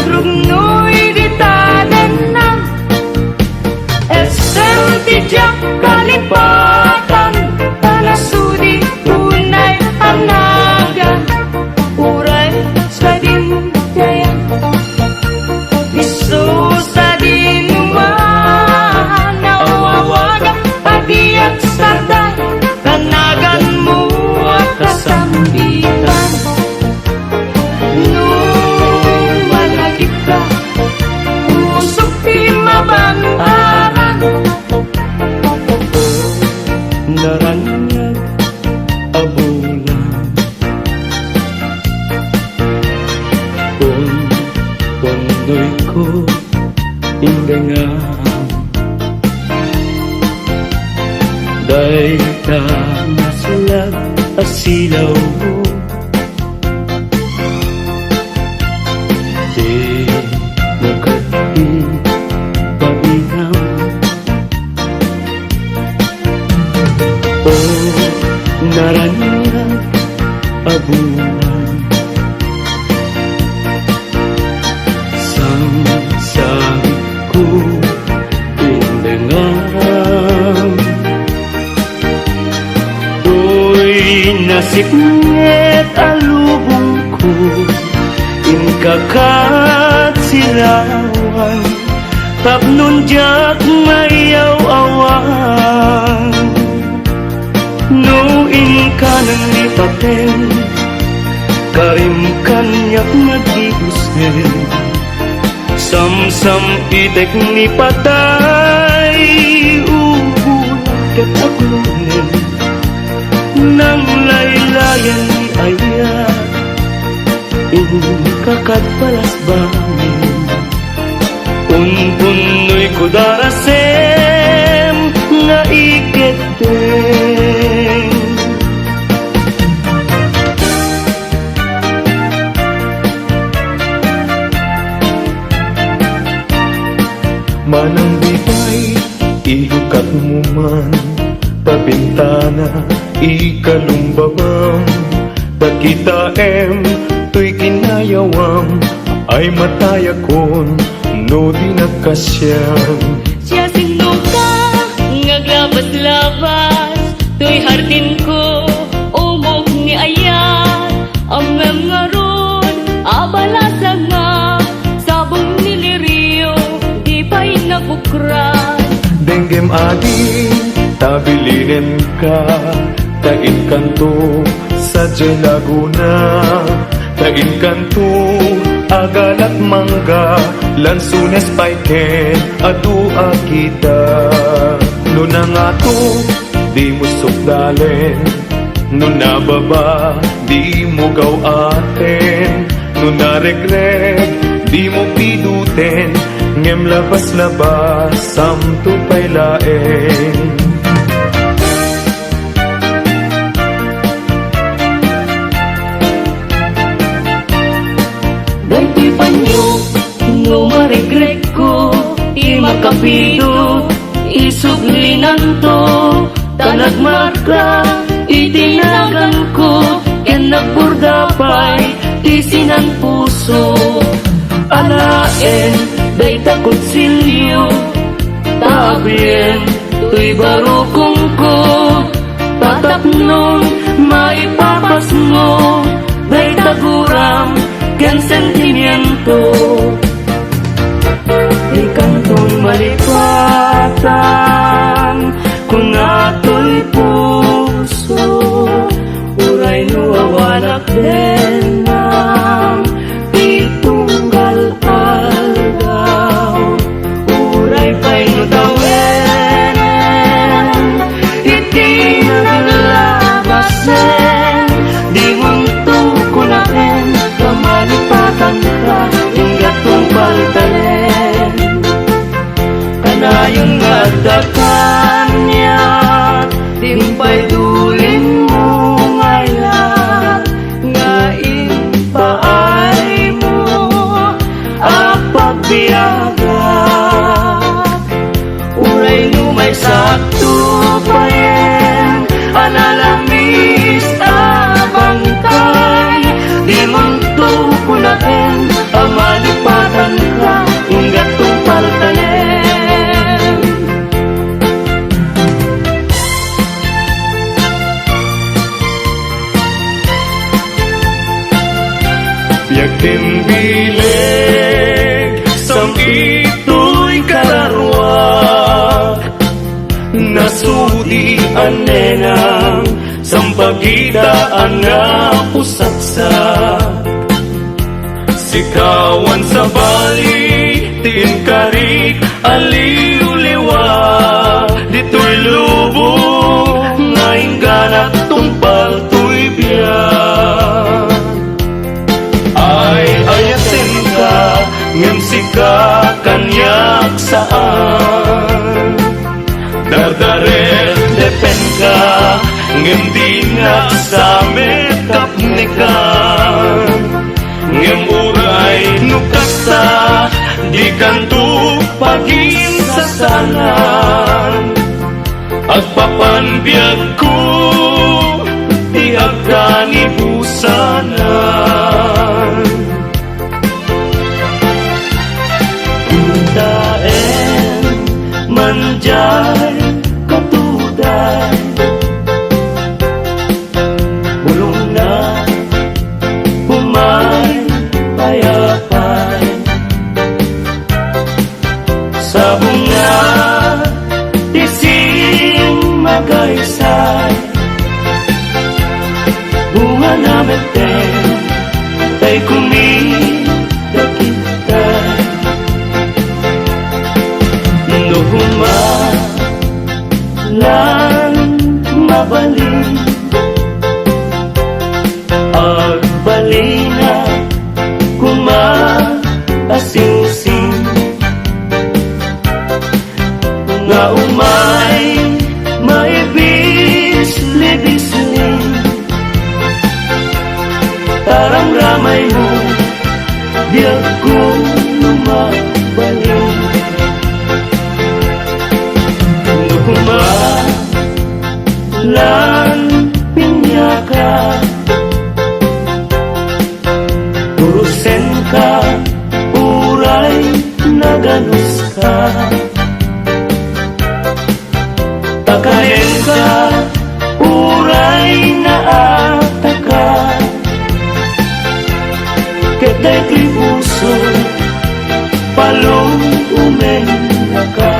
agrugnoy di tanan SM tijak kalipatan tanasudi tunay anagan uray sa dindayan isu sa dinuman nawawagan padiyak sarday tanagan mo at kasambitan nung malagip ka usok di mabantaran naranyag abulan pondoy ko indangan day ka nasulag asilaw mo di mo kati pabinaw o naranyag abulan sang ko indangan nasipnget alubong ko inkakat silawan tapnon jak mayaw-awan no inkanang lipaten karim kanyak nagdibusen sam-sam itek ni patay ubulat aglunen nang laylayan ni ayat kakat balas bangin unpunoy ko darasem nga iketeng manang bibay ilukat mo man tabintana ikalumbabam pagkita tuy kinayawam ay matayakon no di nagkasyam siya sino ka ngaglabas-labas tuy hardin ko umog ni ayat amem nga ron abalasa nga sabong niliriyo di pa'y nabukran denggem adi tabilinen ka tain kanto sa Laguna tain kanto agalat mangga lansunes paiken adua kita nunang ato di mo sukdalen nunababa di mo gawaten nunaregreg di mo piduten ngem labas-labas samto pailaen Dati panyo, no maregreg ko di makapido, isuglinan to tanagmarka, itinagan ko ken nagburdapay, tisinan puso alaen, day takot silyo tabien, tuy barukong ko tatapnon, maipapas mo day taguram ken sentimiento ikantong malipatan kung ato'y puso uray nuwawanak din ng pitunggal algaw uray pa'y nutawenen iti naglabasen di mong tukunaken kamalipatan ka hingga kong paltalen kanayon nga dakan niya timpay dulin mo ngayon nga ipaay mo apagbiyagat uray numay sakto payen analamis abangkay di mong tukunaken amalipatan anenang sampagitaan nga pusatsa sikawan sa bali tiin karik aliw-liwa dito'y lubong nga ingganat tumpal to'y biyan ay ayatin ka ngem sika kanyak saan dardaret depen ka ngem di nga sa metapnikan ngem uray nukasta di kanto pagin sasalan agpapanbiyag ko di agkani busanan daen manjay katuday bulong na humay payapay sa bunga ising magaysay bunga na meten tay kumidakitay nuhuma lan mabalik agbalina kumaasing-sing nga umay maibis-libisling taram-ramay mo biyag ko lumabalik nukuma lan pinyaka urusen ka uray naganus ka takayen ka uray naataka ketay ko'y puso palong umena ka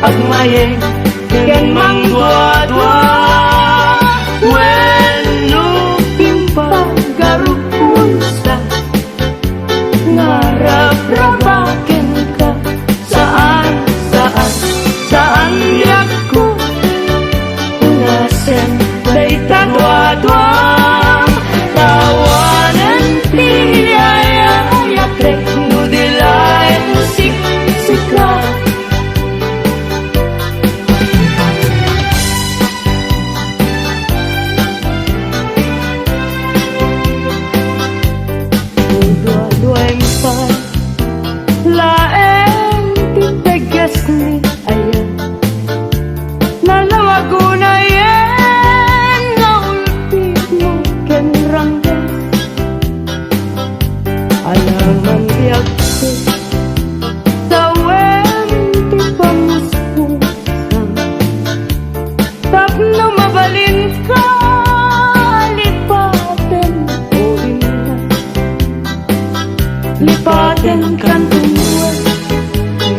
agmayeng ken mangdwa-dwa wenno impagarupunsa ngarap-rabaken ka saan yaku ngasen dayta dwa-dwa tawanan tiyaya krek nudilay musik sika dua-duaing pa laeng titegas ni ayan nalawagunayen nga ultimo ken ranggas alangan diagse tawen ti pamuspusan tapno mabalin ka lipaten o imna lipaten kan tumuan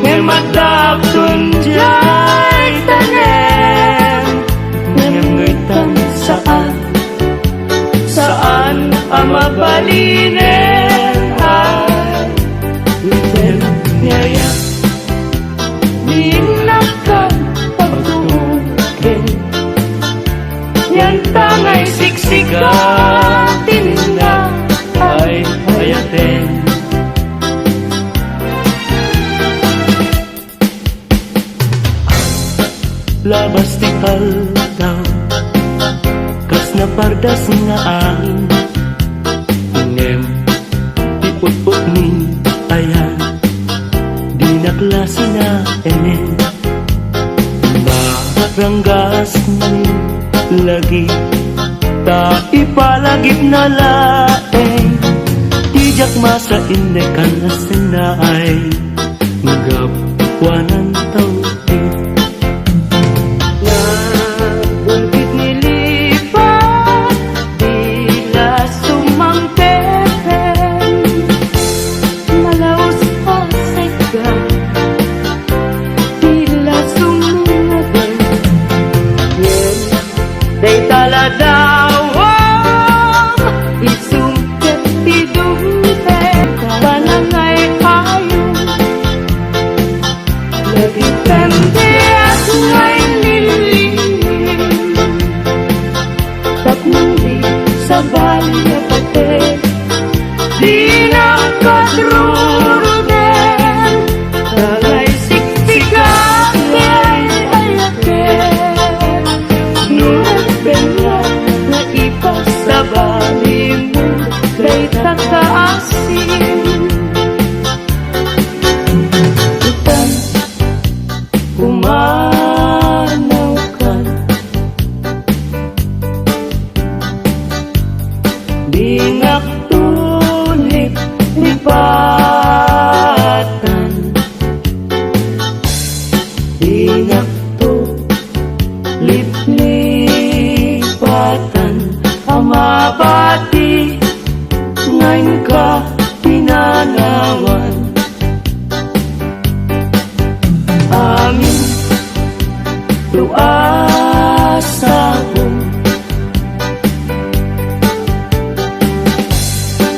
ngemadaptun jay tanem ngemngitan saan ang mabalinen ay iten ngaya dinakan pagtukin yan tangay siksikatin na ay hayaten labas ti kaldaw kas na pardas nga angin ngem ti putput ni ayan di na klase na enen maranggas ni lagi ta ipalagip na laeng tijak masa indekan na senay ngapwanan tao sa balya pate di na kadrurunen talay siksikan ngay ayaken nunat benyan na ipas sa bali mo kay takaasin utan bingak tulip lipatan bingak tulip lipatan amabati ngayon ka pinanawan amin tuasa ko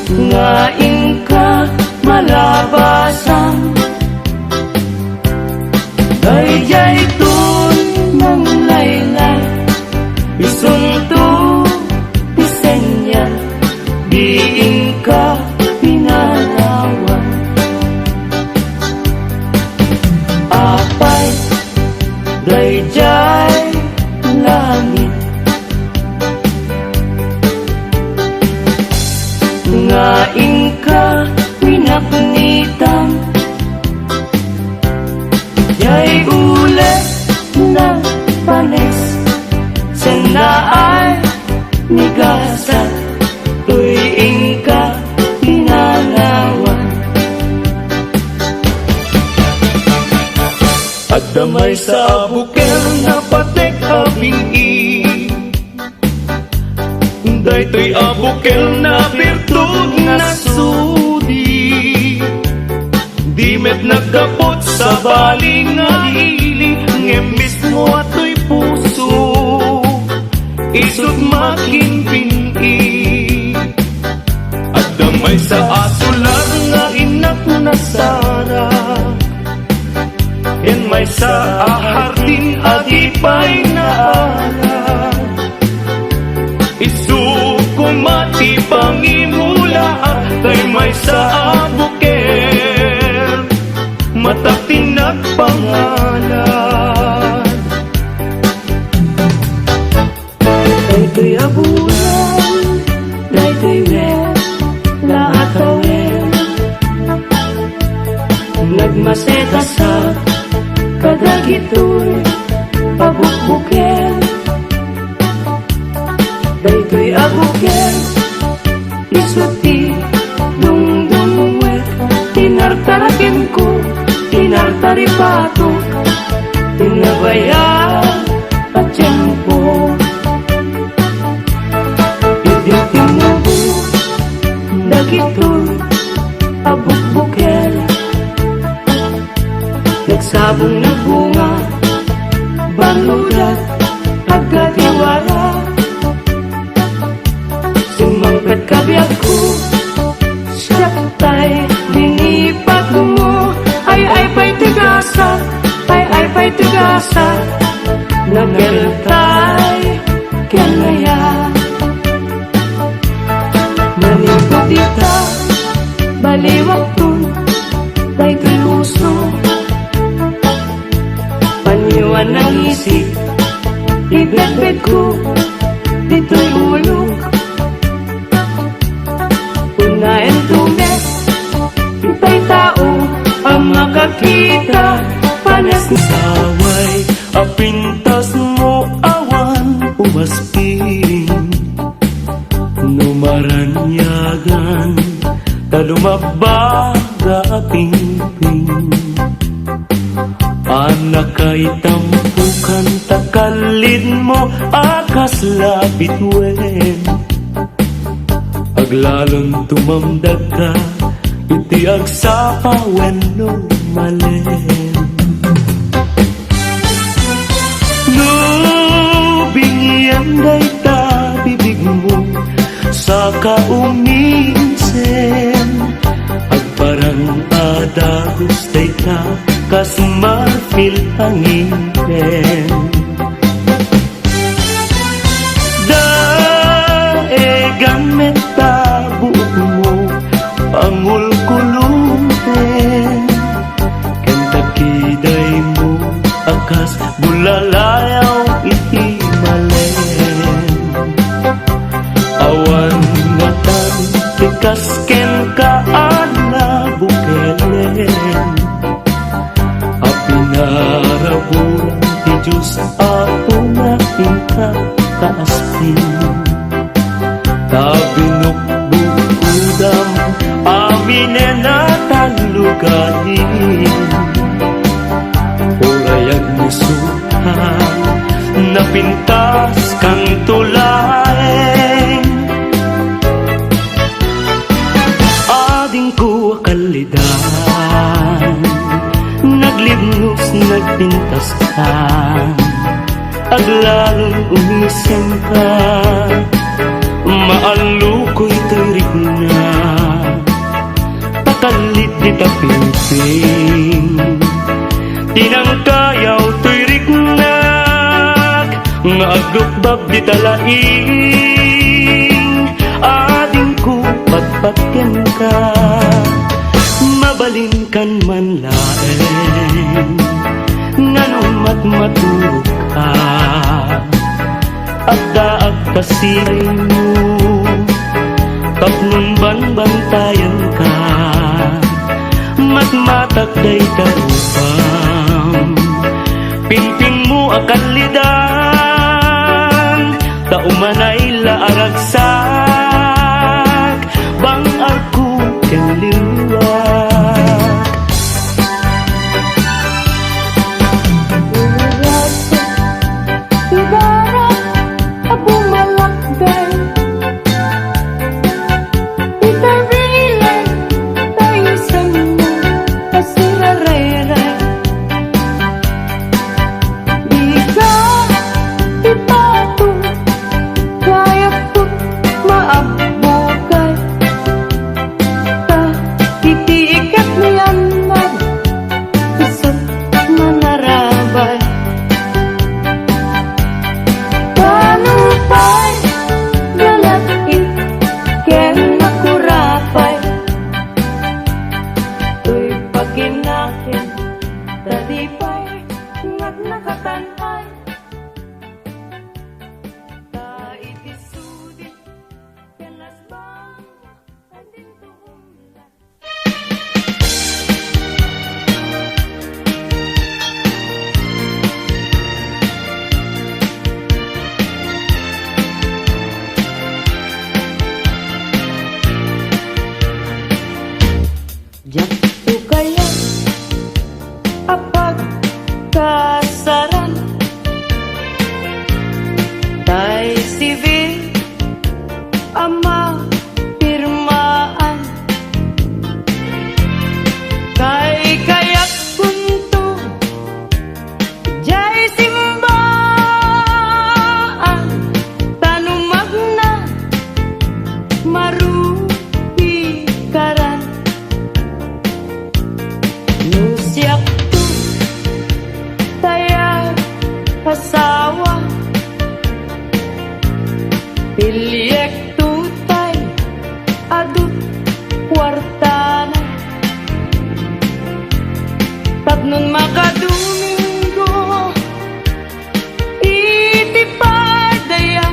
ngaing ka malabasan dayjay tun ng laylay isunto pisenya diing ka pinanawan apay dayjay langit ngaing ka pinaknitan yay ulit na panes senaay nigasan tuwing ka pinanawan at damay sa bukel na patek abingi daytoy abukel na virtud na sudi di met nagkapot sa baling nga ili isut makinpini. At damay sa asulan nga inak nasara, yan may sa ahardin at ipay na ala. Isukumati pangimula at kay may sa abuker, matatinag pangalan. Daytoy abulan, daytoy wet, lahat awel. Nagmaseta sa kadagitoy pabukbuken. Daytoy abuken, isuti dungdungwet. Tinartarakin ko, tinartaripatok, tinabaya at tiyempo. Iditinabo, dagitoy abukbuken. Nagsabong na bunga, balulat, agadiwala. Sumangkat kabiyak ko, siyaptay, dinipat mo. Ay pa'y tigasa, ay pa'y tigasa. Nageltay, kenaya. Manipot ita, baliwag to, daytoy uso. Paniwan ng isip, ibet-bet ko, dito'y ulog. Unahin tumet, itay tao, ang makakita, panas ni Saway, apintas mo awan umaspiring, numaranyagan, talumabaga pingping. Anak kay tampukan, takalid mo akas lapit wen. Aglalon tumamdag ka, iti agsapa wenno malen. Lubingyan day ta bibig mo sa kauminsen. Agparang adagos day ta kas marfil anginen. Daegan meta buok mo pangulkulunten. Kentakiday mo akas bulalayaw iti malen. Awan nga tan tikas ken kaana bukelen. Apinaraburan ti Diyos ako na inka kaaspin. Tabinukbukudam aminen at alugahin. Urayag ni suhan napintas kang tulaeng. Ading ko akalidan, naglibnos nagpintas ka. Aglalong umisem ka, maaluko'y tarik na. Takalit di tapimping, tinangkayaw tuirik na. Ngagukbab di talaing, ading ko patpatken ka. Mabalin kan man laeng, nganon matmaturog ka. At daag kasiri mo, tapnon banbantayan ka. Matmatak day tarupang, pimping mo akalidan. Taumanay laaragsak, bang ako kenliwag. mapirmaan. Kay kayak punto jay simbaan, tanumag na marupikaran. Nusiak tu taya kasawa, Pilyek tutay adut kwartana. Tapnon makadomingo iti padaya,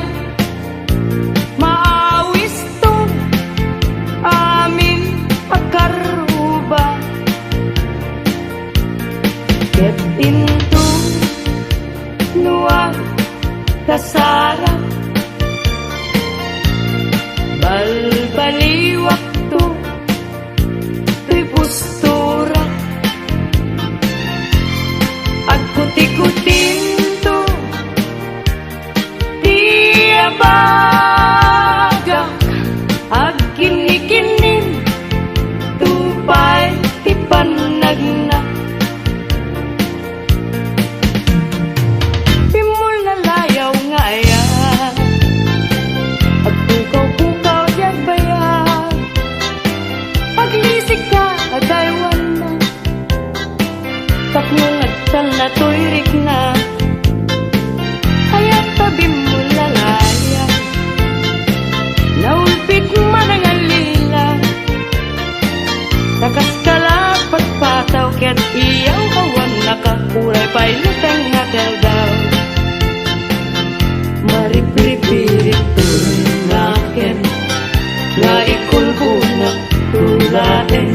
maawis to amin akaruba. Ket into nuwa kasarap, balbaliwak to to'y postura. Agkuti-kutin to tiabagak, agkinikinin tupay ti panagna. Pimul na layaw nga ayan, agpukaw-pukaw diyan bayan. Paglisik ka agaywan na, tapnong agtal na to'y rikna. Kaya't tabi mo lalaya, naulpit man ang alila. Takas kalapat pataw, kaya't iyaw kawan nakakuray pa'y lutang nakagaw. Maripripirit to'y nakin, nga ikulbo na tulain.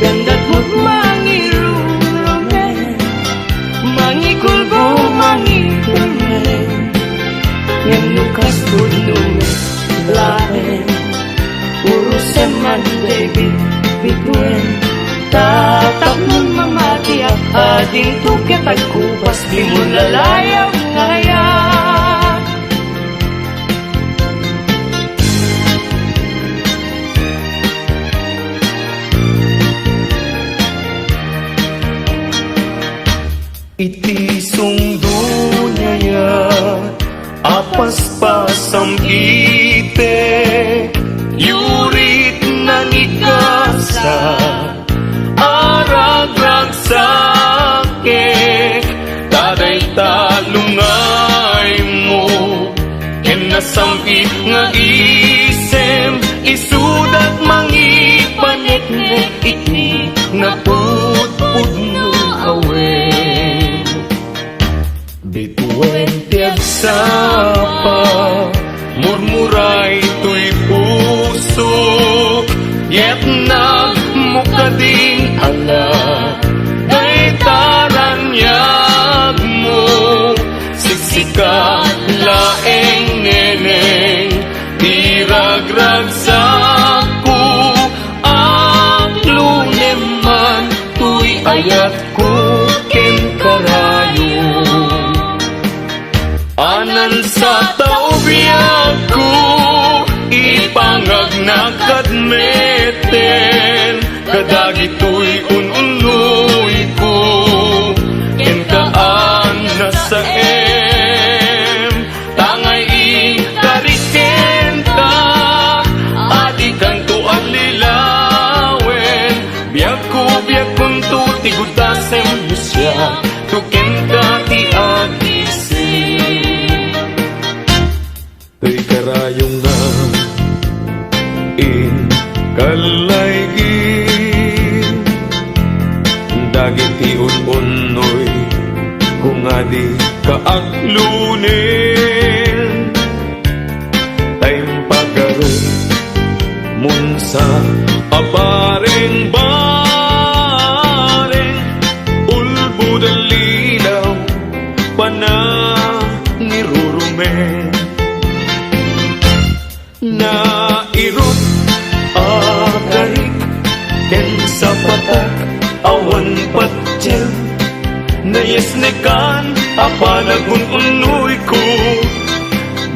Ganda't mo't mangirurumen, mangikulbo mangirumen. Ngem nukas punong lain, urusan man David bituen. Tatap nun mamatiak ading tuket agkupas, di mo lalayaw ngayon. Iti sungdunya apas-pasam ite, yurit na nikasa, aragrag sake, taday talungay mo, ken nasampi nga isem, isudat mangipanek-nek iti, naputpud no awen. Bituin tiag sapa, murmuray to'y puso, yet na mukading ala, day taranyag mo, siksika laeng neneng, tiragrag saku, aklunem man to'y ayat ko ken karayo. Anan sa taubiyag ko, ipangag na kadmeten, kadagito'y ununoy ko, ken kaan na sa tangay ikaritenta, adi kanto alilawen, biag kun to tigutasem siya, tuken ka ti agisi. To'y karayong na in kalaygin, dagiti un-unoy kung adi kaaklunin, tayong pagaro munsa apareng-bareng, ulbud ang lilaw panangirurumen. Nairot agarik ken sa patak awan patjem, nayesnekan apanagun unoy ko,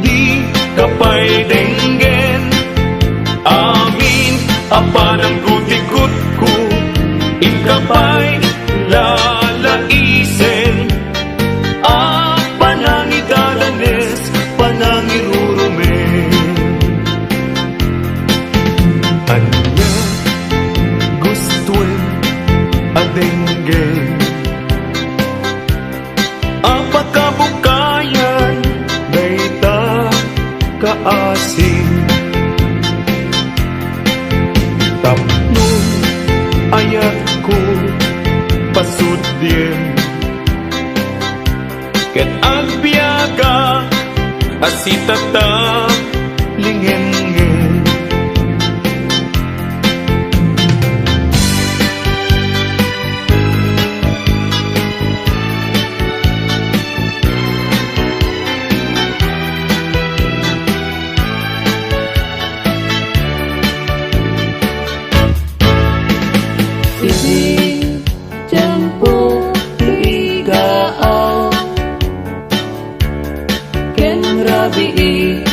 di kapay denggen Apa ng gutikot ko, ikapay lalaisin. Panangidadanes, panangirurumin. Anya gustuin adenggen. Apakabukayan dayta kaasing. Tapnon ayat ko pasudyen. Ket agbiaga asitata lingengeng. Isi tempo igaaw ken rabii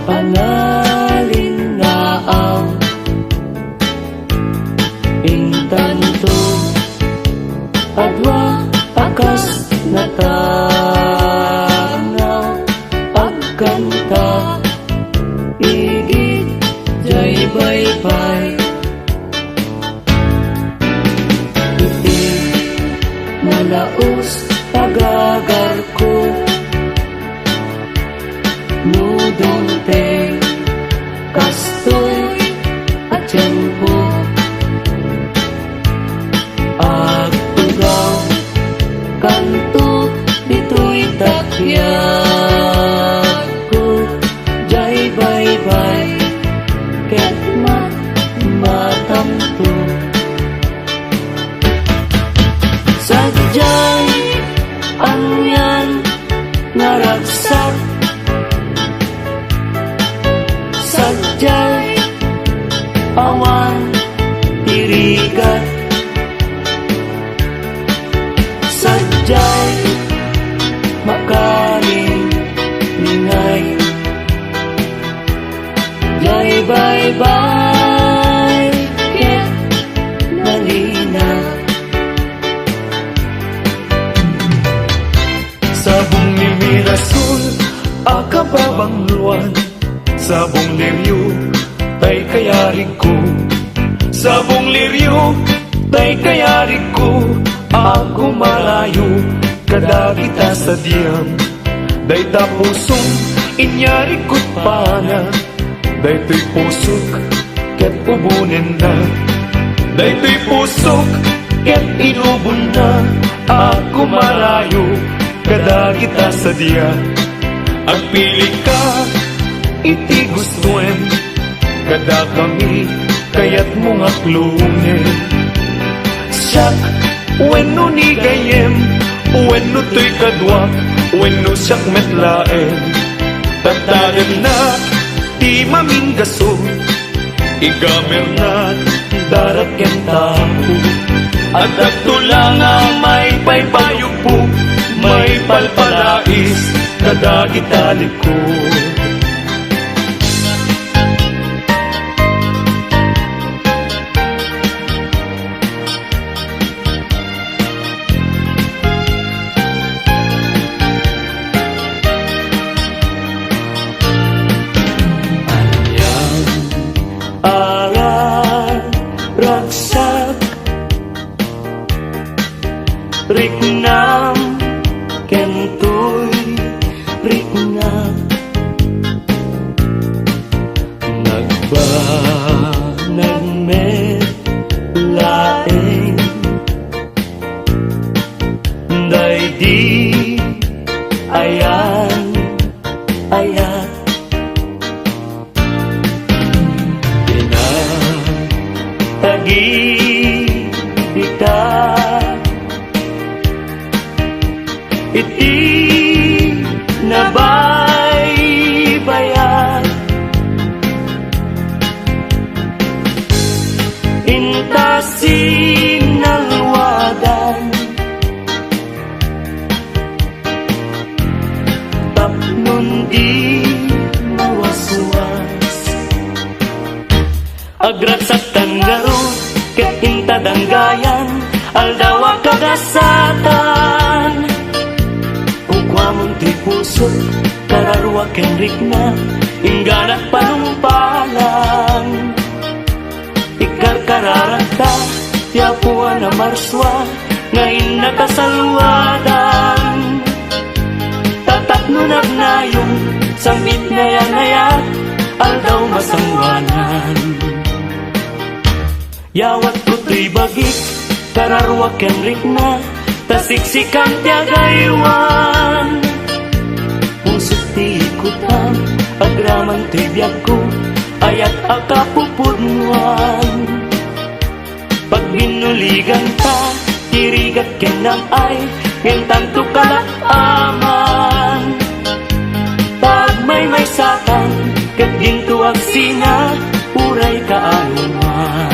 pangalinaaw intanto adwa akas natanaw agkanta igid jay baybay nalaos pagagar ko nudong te kastoy at tiyempo agtugaw kanto dito'y takyag ko jay baybay ket matamto sadyang angyan naragsak sadyang awan tirigat sadyang makaling ningay jay baybay ket nalina. Sabong ni Mirasol, akababang luwan. Sabong liryo, tay kayarig ko. Sabong liryo, tay kayarig ko. Ako malayo, kada kita sa diyam. Day tapusong, inyari ko't pana. Day to'y pusok, ket ubunin na. Day to'y pusok, ket inubon na. Ako malayo, kada kita sa diya. Ang pili ka, iti gustuin. Kada kami, kaya't mga klungin. Siyak, wenno ni gayem, wenno to'y kadwak, wenno siyak metlaen. Tatagan na, di maminggaso, igamer na, darat ken tao. At agtulang ang may paypayo po, may palpalais, kada kitalik ko. Anyang aral ragsak riknam kentoy riknam nagbanagmet laeng day di ayan ayan pinatagi kita iti nabaybayan intasin nalwadan tapnon di mawaswas agrat sa tanggaro, ket inta danggayan, aldawa kagasatan. Ukwamon ti puso, kararwa kenrik na, ingganat panumpalan. Ikarkararanta, tiapuan na marswa, ngayon nakasalwadan. Tatak nunag na yung sambit ngayat-ngayat, aldaw masangwanan. Yawat puto'y bagik, kararwa kenrik na, tasiksikang tiagaywan. Pusot ti ikutan, agraman ti biyag ko, ayat akapupudnuan. Pag binuligan ta, tirigat kenang ay, ngentang tukalapaman. Pag may satang, kat gintuag sina, uray kaanuman.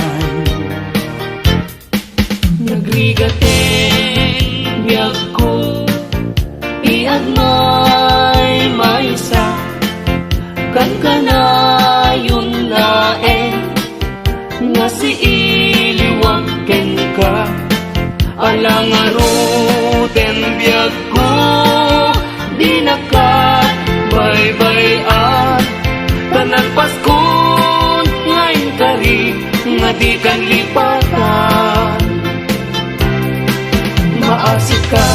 Nagrigaten, biyag ko, iagmay maysa, kankanayon laeng, nga si iliwag ken ka. Alangaruten biyag ko, di nakabaybayan, tanan Paskon ngayon kari, nga di kan lipatan. Maasik ka,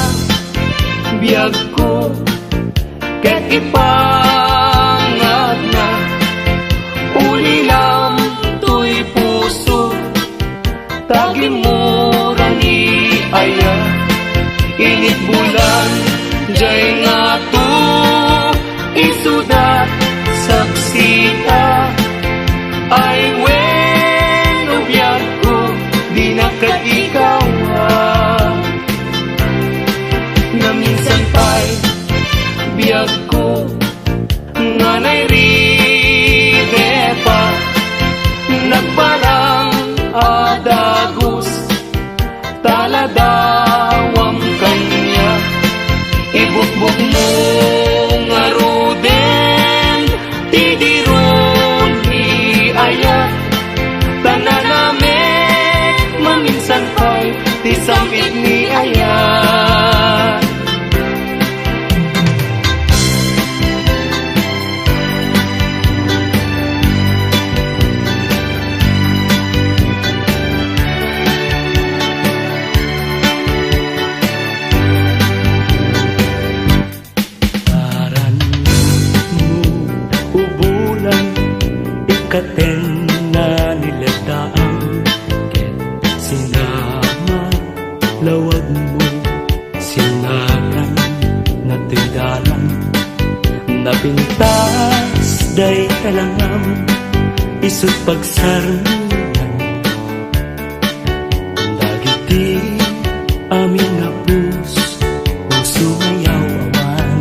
biyag ko, ket ipangat na, ulilam to'y puso, tagimura ni aya, init bulan, jay nga to, isudat, saksita, ay wen, biyag ko, di nakatikawan. Na minsan pa'y biyag ko, nga nairide pa, nagparang adagos, taladawang kanya, ibukbuk mo nga ruden, tidiron iaya, tananamek, maminsan pa'y tisamit ni aya. Katen na niladaan, ket sinama lawag mo, sinaran na tindaran, napintas day talangam, isut pagsarunan. Dagiti amin nga puso ngayaw awan.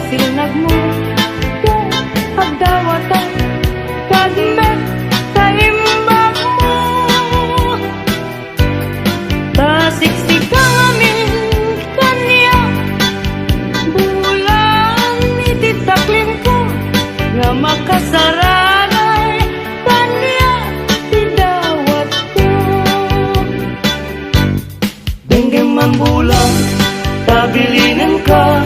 Sinag mo, agdawata, kadmet, kaimbag mo. Tasiksik amin kanya, bulan ititaklim ko, nga makasaranay kanya, tidawat ko. Denggem man bulan, tabilinan ka,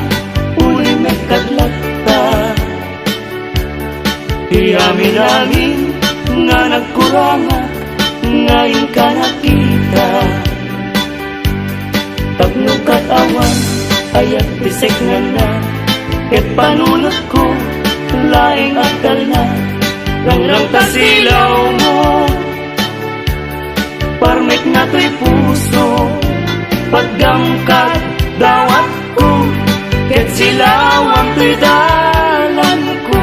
kadlagta, iamin-amin nga nagkuranga, ngayon ka nakita. Tapno katawan, ayat bisek nga na, ket panunot ko, laing akal na, langrang tasilaw mo, parmek na to'y puso, paggamkat, dawat ko, ket silawang to'y dalan ko.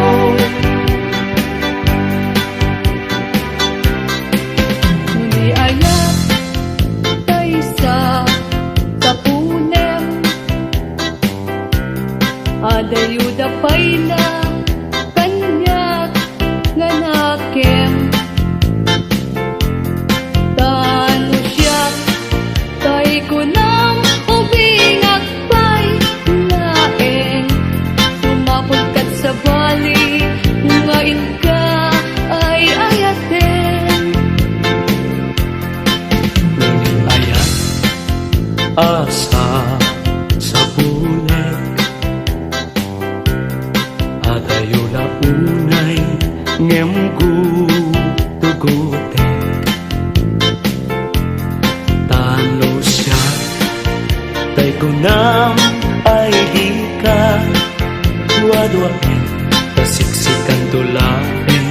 Di ayat tayo sa tapunem, adayuda pa'y na kanyak nga nakem. Tano siya, tay ko nang ubingak pa'y na Alam ay di ka duwa-duwain, kasiksikan tulain,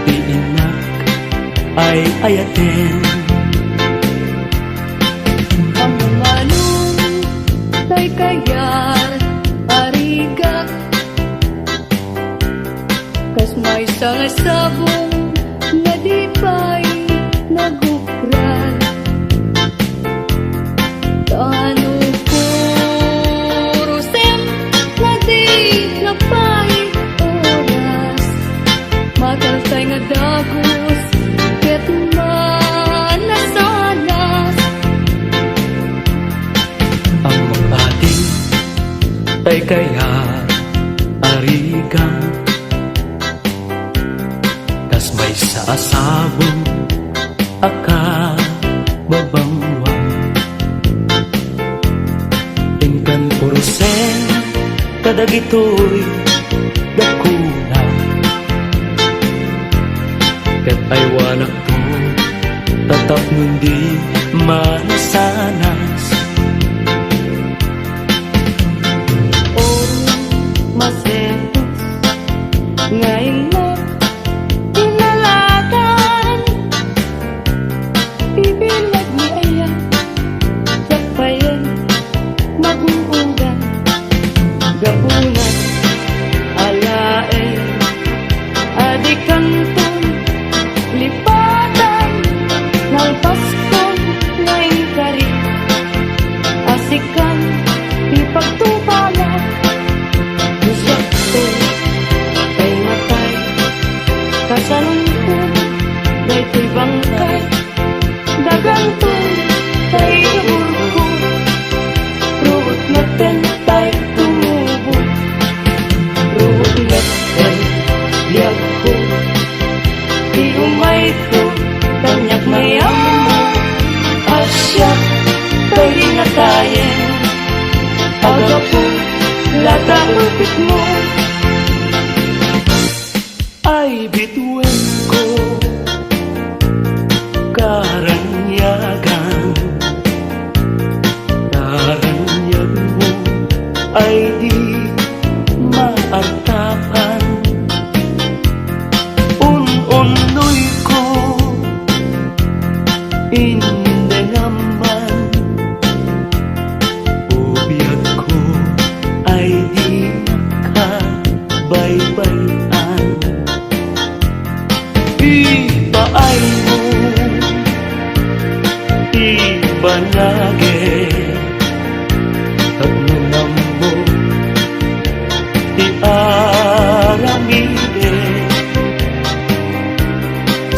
iinak ay ayatin. Ang mga tay kayar ariga, kas may sangasabong na di pa'y nagukran. Tano puro sem na di napay oras, matalsay nga dagos ket manasanas. Ang mag-ating tay kaya arigang, kas may saasabong aka babangwang. Tingkan purusen kadagitoy dakuna, ket ay wanak to tatap ngundi manasanas. Masetos ngayon mo tinalatan, ibilag ni Aya sapayan maguungan gabunan alae adikantong lipatan nalpaskon ngayon kari asikan ipagtubala. Isakto kay matay kasalungkot daytoy bangkay dagantong kay gaburko ruot naten tay tumubo ruot naten liag ko di umay to kanyak mayam mo asya kay rinatayen agapo lata upit mo Ay bituin ko karanyagan, karanyagan mo ay di maartapan. Un-unoy ko hindi naman, ubiyag ko ay di nakabaybayan. Iba ay mo, iba lagi, at nunam mo iaramide.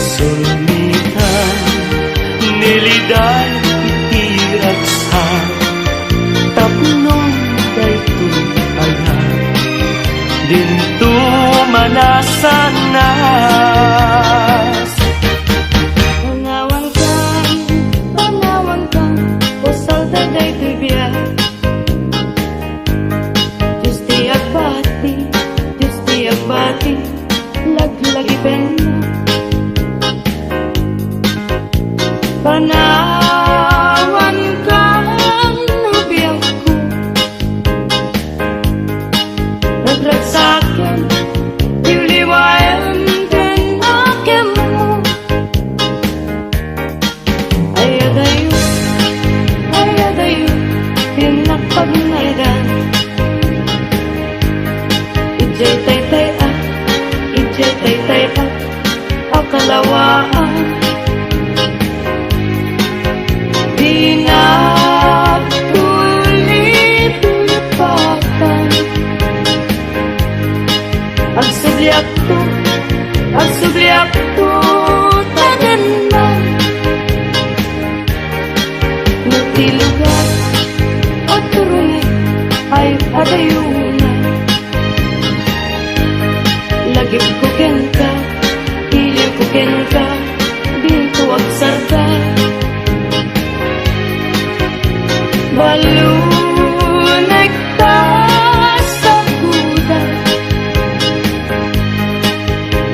Sulmitan niliday itiragsan, tapnon daytoy ayan, dinto manasanas. Panawang kang usal daday tibiyay, Justi agbati laglagi penna. Panawan kang nabiyang ko, nagragsakin iuliwayan din akin mo. Ayadayo pinakpagnaidan, ijay taytay ang kalawaan. Di na tulit-tulipatan ang subliak to tanan na nagtilugan at turunay ay adayunan. Lagip ko kenta, iliw ko kenta, dinto agsarta. Balunay ka sa kuda,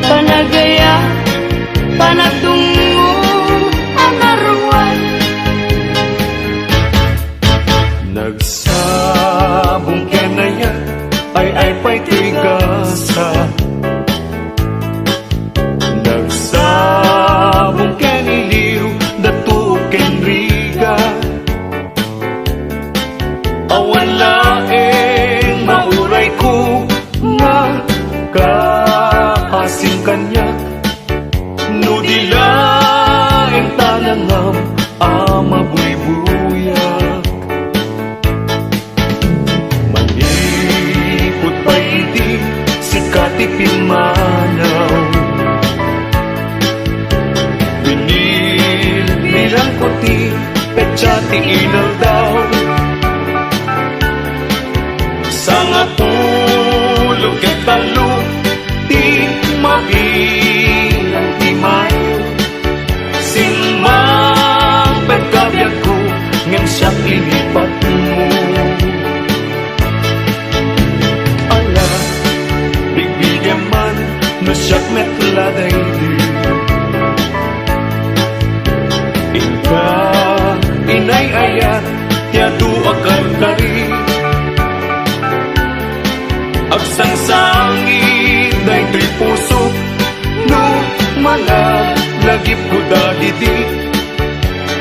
panagaya, panagtungo ang arwan. Nagsa bungken na yan ay pa'y tigasa. Nagsabong ken iliw datu ken riga, awan laeng mauray ko nga kaasing kanya. No di laeng talangam ama buybuyak, manipot pa iti si katipin manaw. Binilbilang ko ti petsati inaw daw, sa nga tulog ket talo di mabilang ti mayo. Sinmang pagkabiyag ko ngem siyang ilipat mo. Ala, bigbigyan man no siyak metladay di. Ika inay ayat tiyadu akan kari, agsangsangit daytoy puso no malagip ko dagiti.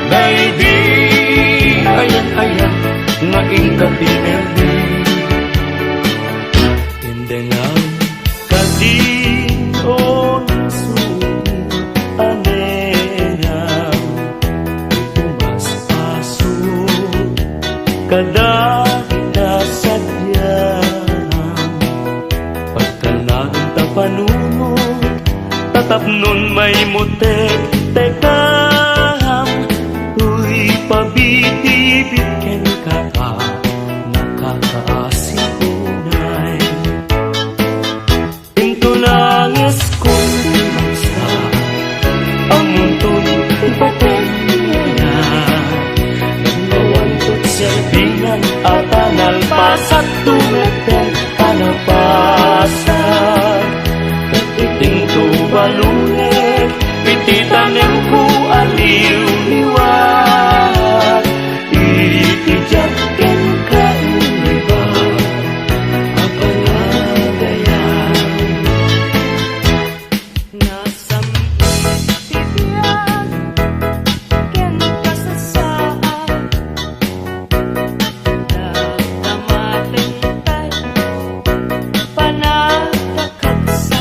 Daydi ayan nga ingkatinerdi, indengan kadion sugi aneram tumas paso kada nasadyam. Pagkanagang tapanunod tatapnon may mutek tekaham, uy pabitibit ken kata nakakaasipunay. Into nangis kong basta ang muntong ipaten na nagpawantot serbinan at analpasat tumeten panapasan. Iting tubalunek pititanem ku aliw liwat, itijak ken kauniba apalagayan. Nasampit tibiyag ken kasasaan, nagkamatentay panagkakatsa.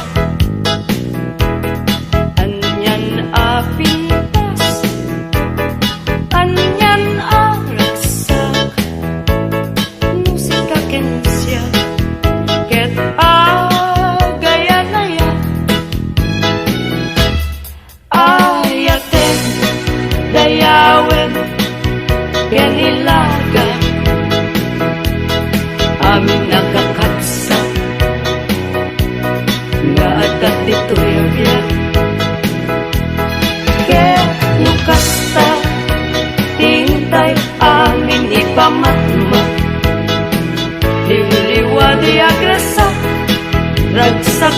Anyan apintas, anyan aragsak, musika ken siya ket agayanaya. Ayaten dayawen ken ilagan, amin nakakatsa nga adat dito'y biyak. Ket nukasta tintay amin ipamatmat, liwliwa di agrasa ragsak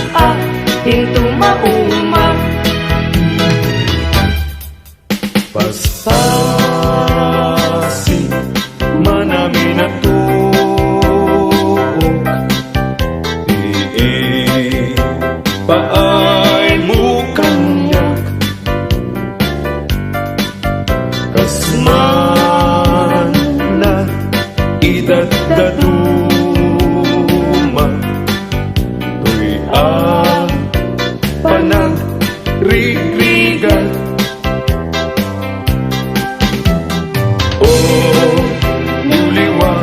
hinto mauma. Paspasin manami na tuok, paay mo kanyak, kasman na idadaduma, tuy panagrigan. O muliwa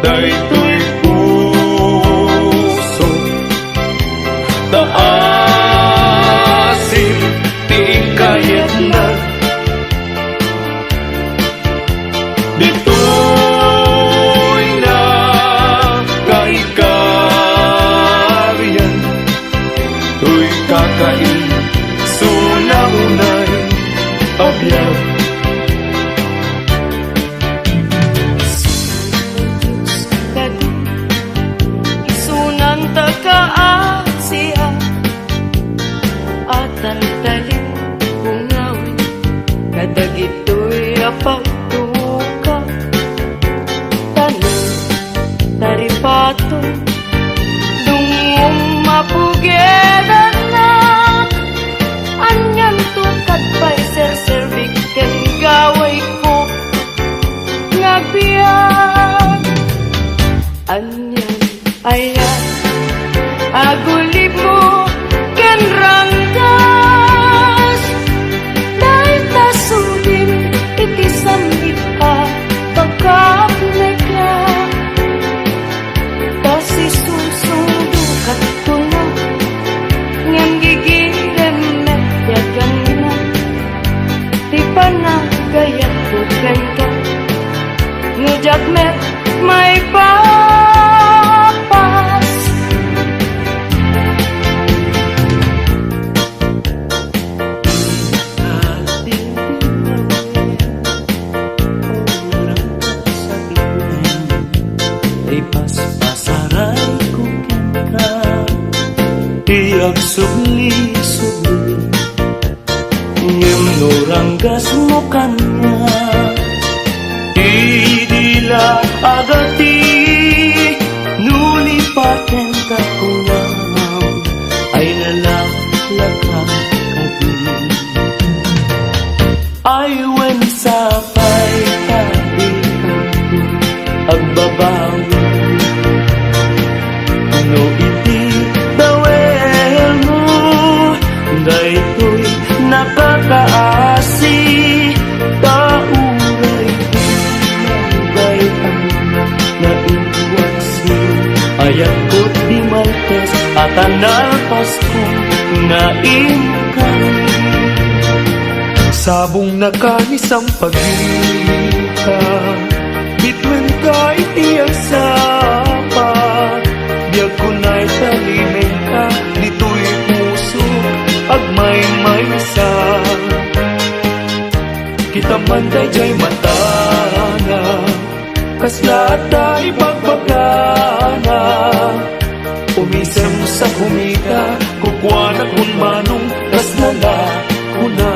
daytoy puso, taasin tiing kayat na. Dito'y Murag subli-subli ngem noranggas mo kanya Idila agati nulipaten ka kunam ay nalaklakang kadi ay when sapay kadi agbabawi no iti dawel mo daytoy nakakaasi tauray nagay ang naiwasi ayat ko di maltes at analpas ko naingkay Sabong nakanis ang pagkita Bitwen ka itiyag sapa Biyag ko na'y talimeng ka Dito'y puso agmay-may sa Kita man dayjay matana Kasla at ta'i pagbagana Umisem sa kumita Kukwana kun manong Kas nala kuna